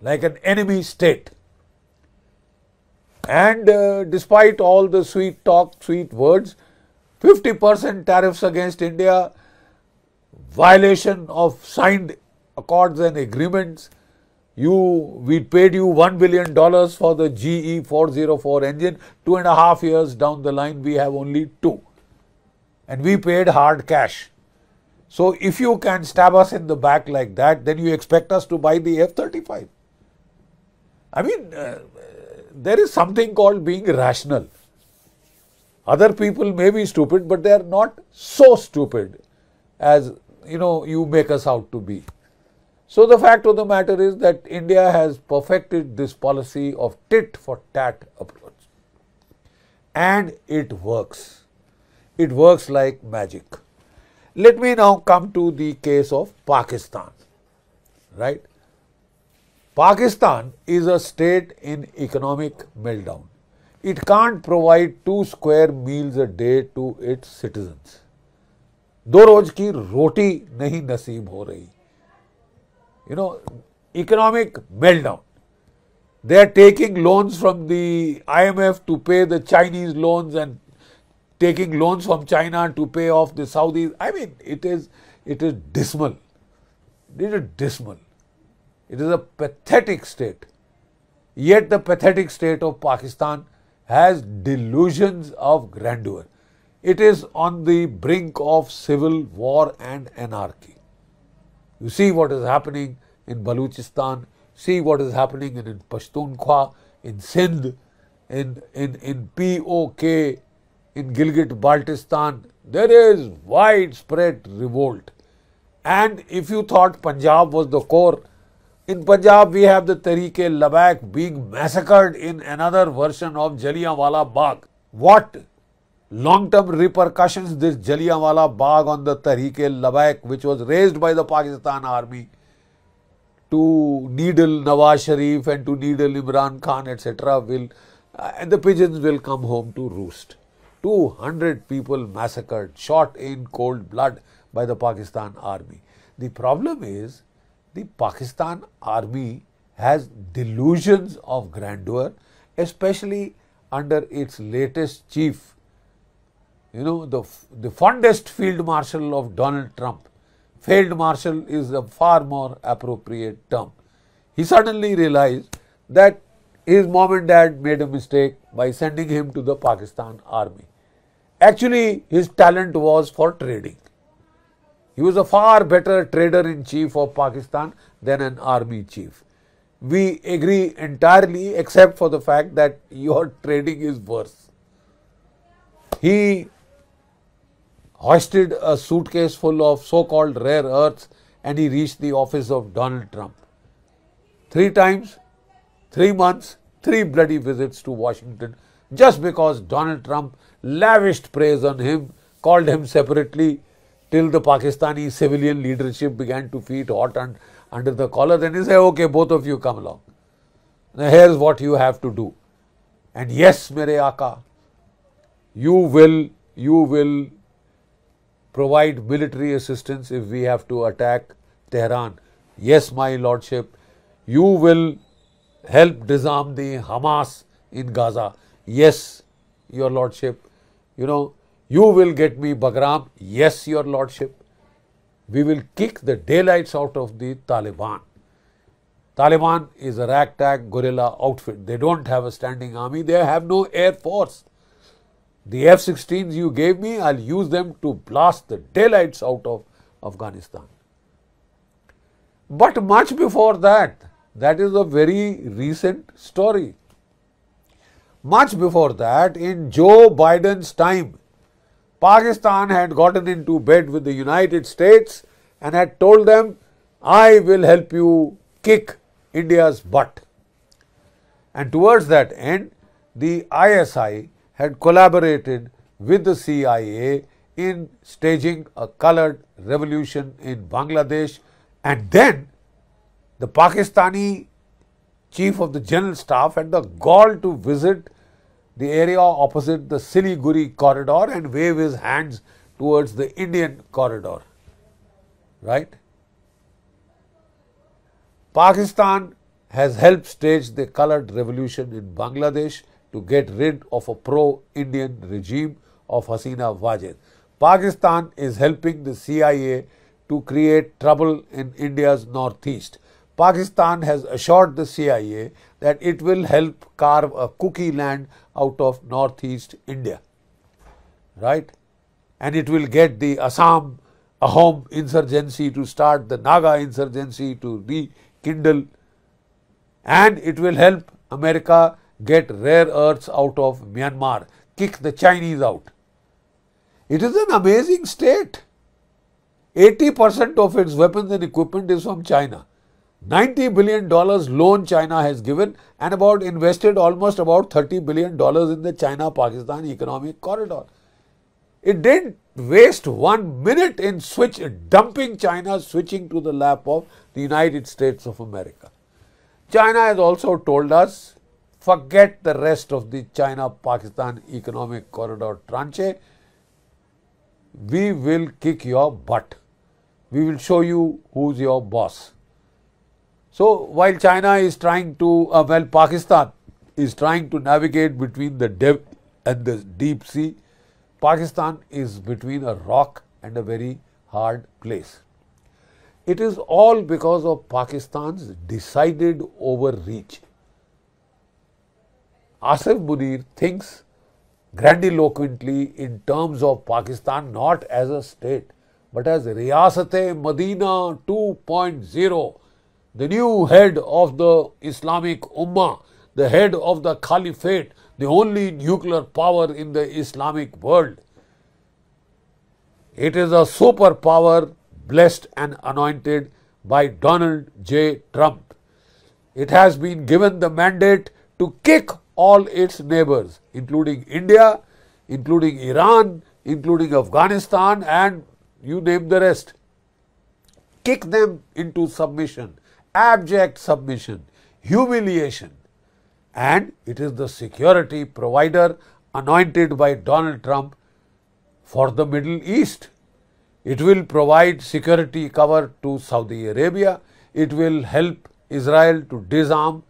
like an enemy state. And despite all the sweet talk, sweet words, 50% tariffs against India, violation of signed accords and agreements. We paid you $1 billion for the GE 404 engine. 2.5 years down the line, we have only 2. And we paid hard cash. So if you can stab us in the back like that, then you expect us to buy the F-35. I mean, there is something called being rational. Other people may be stupid, but they are not so stupid as you make us out to be. So the fact of the matter is that India has perfected this policy of tit for tat approach. And it works. It works like magic. Let me now come to the case of Pakistan. Right? Pakistan is a state in economic meltdown. It can't provide 2 square meals a day to its citizens. 2 रोज की रोटी नहीं नसीब हो रही. Economic meltdown. They are taking loans from the IMF to pay the Chinese loans and taking loans from China to pay off the Saudis. I mean, it is dismal. It is dismal. It is a pathetic state. Yet the pathetic state of Pakistan has delusions of grandeur. It is on the brink of civil war and anarchy. You see what is happening in Baluchistan, see what is happening in Pashtunkhwa, in Sindh, in POK, in Gilgit-Baltistan. There is widespread revolt. And if you thought Punjab was the core, in Punjab we have the Tehreek-e-Labbaik being massacred in another version of Jallianwala Bagh. What long-term repercussions this Jallianwala Bagh on the Tehreek-e-Labbaik, which was raised by the Pakistan army to needle Nawaz Sharif and to needle Imran Khan, etc. And the pigeons will come home to roost. 200 people massacred, shot in cold blood by the Pakistan army. The problem is the Pakistan army has delusions of grandeur, especially under its latest chief, the fondest field marshal of Donald Trump. Field marshal is a far more appropriate term. He suddenly realized that his mom and dad made a mistake by sending him to the Pakistan army. Actually, his talent was for trading. He was a far better trader-in-chief of Pakistan than an army chief. We agree entirely except for the fact that your trading is worse. He hoisted a suitcase full of so-called rare earths and he reached the office of Donald Trump. 3 times, 3 months, 3 bloody visits to Washington just because Donald Trump lavished praise on him, called him separately till the Pakistani civilian leadership began to feel hot and under the collar. Then he said, okay, both of you come along. Now here's what you have to do. And yes, mere Aka, you will provide military assistance if we have to attack Tehran. Yes, my lordship, you will help disarm the Hamas in Gaza. Yes, your lordship, you will get me Bagram. Yes, your lordship. We will kick the daylights out of the Taliban. Taliban is a ragtag guerrilla outfit. They don't have a standing army. They have no air force. The F-16s you gave me, I'll use them to blast the daylights out of Afghanistan. But much before that, that is a very recent story. Much before that, in Joe Biden's time, Pakistan had gotten into bed with the United States and had told them, I will help you kick India's butt. And towards that end, the ISI had collaborated with the CIA in staging a colored revolution in Bangladesh, and then the Pakistani chief of the general staff had the gall to visit the area opposite the Siliguri corridor and wave his hands towards the Indian corridor, right? Pakistan has helped stage the coloured revolution in Bangladesh to get rid of a pro-Indian regime of Hasina Wajid. Pakistan is helping the CIA to create trouble in India's northeast. Pakistan has assured the CIA that it will help carve a cookie land out of northeast India, right? And it will get the Assam Ahom insurgency to start, the Naga insurgency to rekindle, and it will help America get rare earths out of Myanmar, kick the Chinese out. It is an amazing state. 80% of its weapons and equipment is from China. $90 billion loan China has given and invested almost about $30 billion in the China-Pakistan economic corridor. It didn't waste 1 minute in dumping China, switching to the lap of the United States of America. China has also told us, forget the rest of the China-Pakistan economic corridor tranche. We will kick your butt. We will show you who's your boss. So, while China is trying to, Pakistan is trying to navigate between the depth and the deep sea, Pakistan is between a rock and a very hard place. It is all because of Pakistan's decided overreach. Asif Munir thinks grandiloquently in terms of Pakistan not as a state, but as Riyasat-e-Madina 2.0, the new head of the Islamic Ummah, the head of the Caliphate, the only nuclear power in the Islamic world. It is a superpower blessed and anointed by Donald J. Trump. It has been given the mandate to kick all its neighbors, including India, including Iran, including Afghanistan, and you name the rest. Kick them into submission, abject submission, humiliation. And it is the security provider anointed by Donald Trump for the Middle East. It will provide security cover to Saudi Arabia. It will help Israel to disarm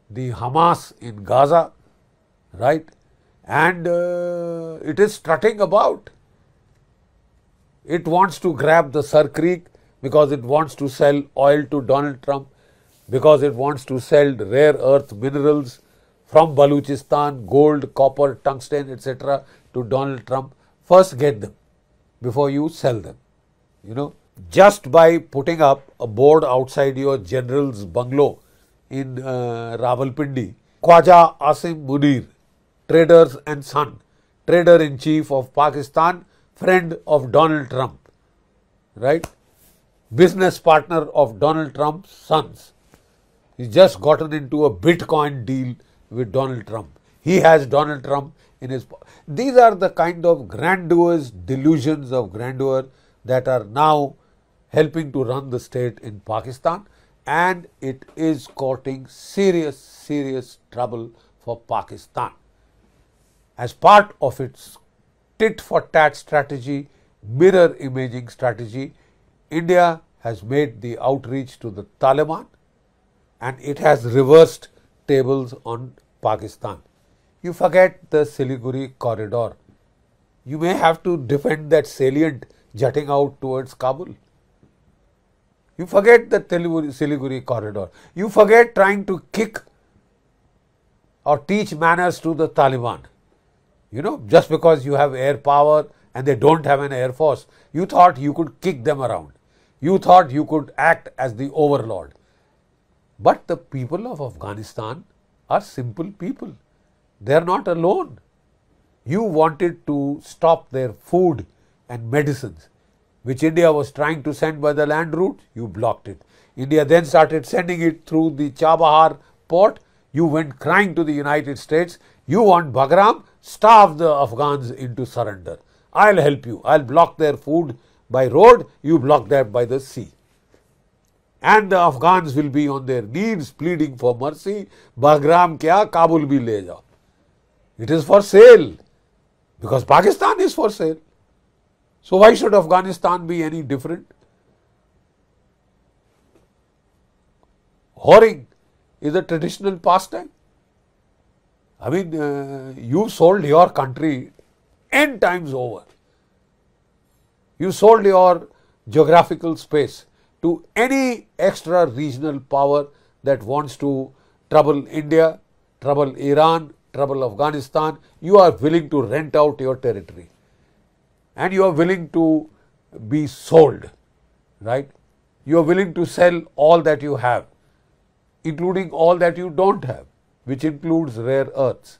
the Hamas in Gaza, right? And it is strutting about. It wants to grab the Sir Creek because it wants to sell oil to Donald Trump, because it wants to sell rare earth minerals from Baluchistan, gold, copper, tungsten, etc. to Donald Trump. First get them before you sell them. You know, just by putting up a board outside your general's bungalow in Rawalpindi, Khwaja Asim Munir, Traders and Son, Trader-in-Chief of Pakistan, friend of Donald Trump, right? Business partner of Donald Trump's sons. He's just gotten into a Bitcoin deal with Donald Trump. He has Donald Trump in his... These are the kind of grandiose delusions of grandeur that are now helping to run the state in Pakistan, and it is courting serious trouble for Pakistan. As part of its tit-for-tat strategy, mirror imaging strategy, India has made the outreach to the Taliban and it has reversed tables on Pakistan. You forget the Siliguri corridor. You may have to defend that salient jutting out towards Kabul. You forget the Siliguri corridor. You forget trying to kick or teach manners to the Taliban. You know, just because you have air power and they don't have an air force, you thought you could kick them around. You thought you could act as the overlord. But the people of Afghanistan are simple people. They are not alone. You wanted to stop their food and medicines, which India was trying to send by the land route. You blocked it. India then started sending it through the Chabahar port. You went crying to the United States. You want Bagram? Starve the Afghans into surrender. I'll help you. I'll block their food by road. You block that by the sea. And the Afghans will be on their knees pleading for mercy. Bagram kya, Kabul bhi le jao. It is for sale because Pakistan is for sale. So why should Afghanistan be any different? Whoring is a traditional pastime. I mean, you sold your country n times over. You sold your geographical space to any extra regional power that wants to trouble India, trouble Iran, trouble Afghanistan. You are willing to rent out your territory and you are willing to be sold, right? You are willing to sell all that you have, including all that you don't have, which includes rare earths.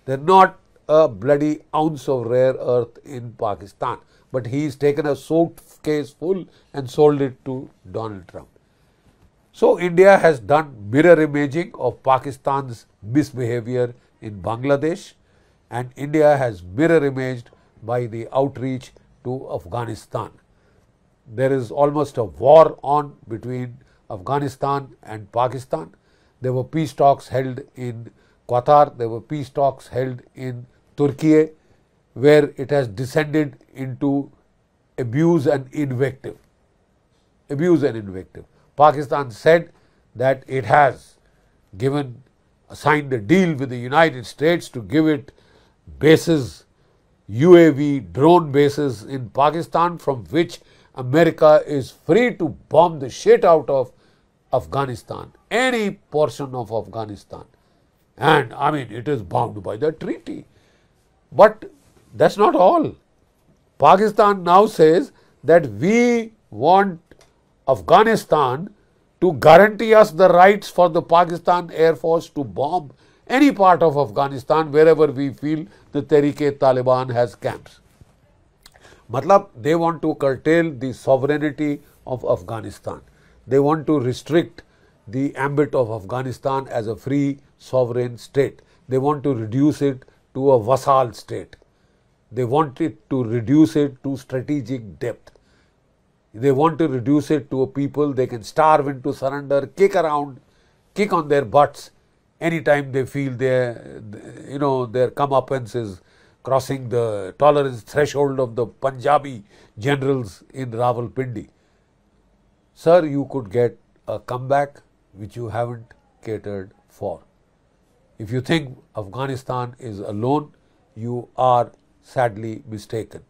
There is not a bloody ounce of rare earth in Pakistan, but he's taken a suitcase full and sold it to Donald Trump. So India has done mirror imaging of Pakistan's misbehavior in Bangladesh, and India has mirror imaged by the outreach to Afghanistan. There is almost a war on between Afghanistan and Pakistan. There were peace talks held in Qatar, there were peace talks held in Turkey, where it has descended into abuse and invective. Abuse and invective. Pakistan said that it has signed a deal with the United States to give it bases, UAV drone bases in Pakistan, from which America is free to bomb the shit out of Afghanistan, any portion of Afghanistan. And I mean, it is bound by the treaty. But that's not all. Pakistan now says that we want Afghanistan to guarantee us the rights for the Pakistan Air Force to bomb any part of Afghanistan wherever we feel the Tehreek-e-Taliban has camps. Matlab, they want to curtail the sovereignty of Afghanistan. They want to restrict the ambit of Afghanistan as a free sovereign state. They want to reduce it to a vassal state. They want it to reduce it to strategic depth. They want to reduce it to a people they can starve into surrender, kick around, kick on their butts anytime they feel their comeuppance is crossing the tolerance threshold of the Punjabi generals in Rawalpindi. Sir, you could get a comeback which you haven't catered for. If you think Afghanistan is alone, you are sadly mistaken.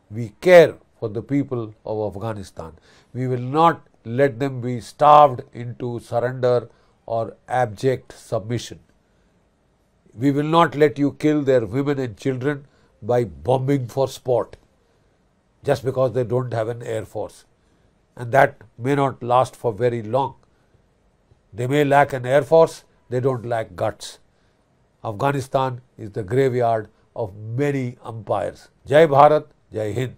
We care for the people of Afghanistan. We will not let them be starved into surrender or abject submission. We will not let you kill their women and children by bombing for sport, just because they don't have an air force. And that may not last for very long. They may lack an air force, they don't lack guts. Afghanistan is the graveyard of many empires. Jai Bharat, Jai Hind.